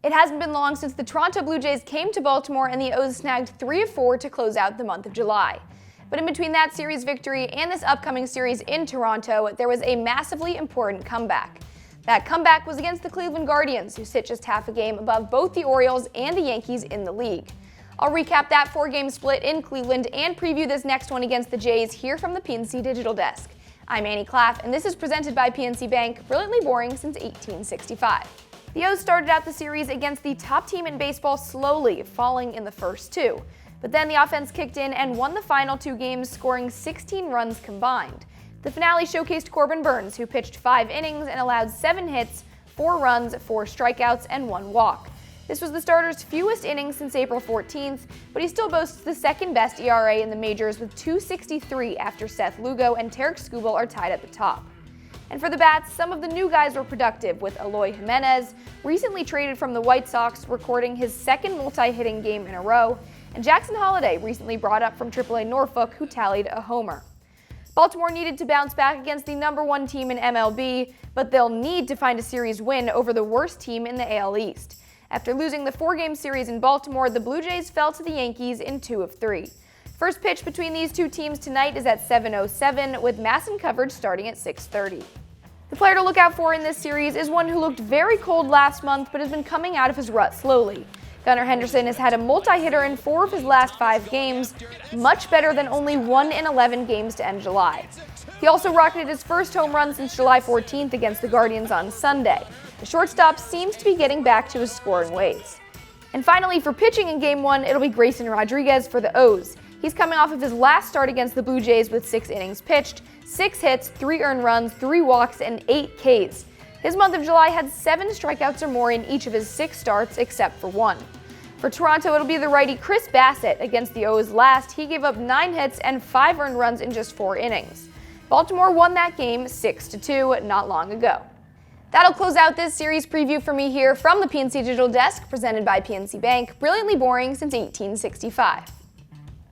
It hasn't been long since the Toronto Blue Jays came to Baltimore and the O's snagged 3 of 4 to close out the month of July. But in between that series victory and this upcoming series in Toronto, there was a massively important comeback. That comeback was against the Cleveland Guardians, who sit just half a game above both the Orioles and the Yankees in the league. I'll recap that 4-game split in Cleveland and preview this next one against the Jays here from the PNC Digital Desk. I'm Klaff, and this is presented by PNC Bank, brilliantly boring since 1865. The O's started out the series against the top team in baseball slowly, falling in the first 2. But then the offense kicked in and won the final 2 games, scoring 16 runs combined. The finale showcased Corbin Burnes, who pitched 5 innings and allowed 7 hits, 4 runs, 4 strikeouts, and 1 walk. This was the starter's fewest innings since April 14th, but he still boasts the second-best ERA in the majors with .263 after Seth Lugo and Tarek Skubal are tied at the top. And for the bats, some of the new guys were productive, with Eloy Jimenez, recently traded from the White Sox, recording his second multi-hitting game in a row, and Jackson Holliday, recently brought up from AAA Norfolk, who tallied a homer. Baltimore needed to bounce back against the #1 team in MLB, but they'll need to find a series win over the worst team in the AL East. After losing the 4-game series in Baltimore, the Blue Jays fell to the Yankees in 2 of 3. First pitch between these two teams tonight is at 7:07, with MASN coverage starting at 6:30. The player to look out for in this series is one who looked very cold last month but has been coming out of his rut slowly. Gunnar Henderson has had a multi-hitter in 4 of his last 5 games, much better than only 1 in 11 games to end July. He also rocketed his first home run since July 14th against the Guardians on Sunday. The shortstop seems to be getting back to his scoring ways. And finally, for pitching in Game 1, it'll be Grayson Rodriguez for the O's. He's coming off of his last start against the Blue Jays with 6 innings pitched, 6 hits, 3 earned runs, 3 walks, and 8 Ks. His month of July had 7 strikeouts or more in each of his 6 starts except for 1. For Toronto, it'll be the righty Chris Bassett. Against the O's last, he gave up 9 hits and 5 earned runs in just 4 innings. Baltimore won that game 6-2 not long ago. That'll close out this series preview for me here from the PNC Digital Desk, presented by PNC Bank, brilliantly boring since 1865.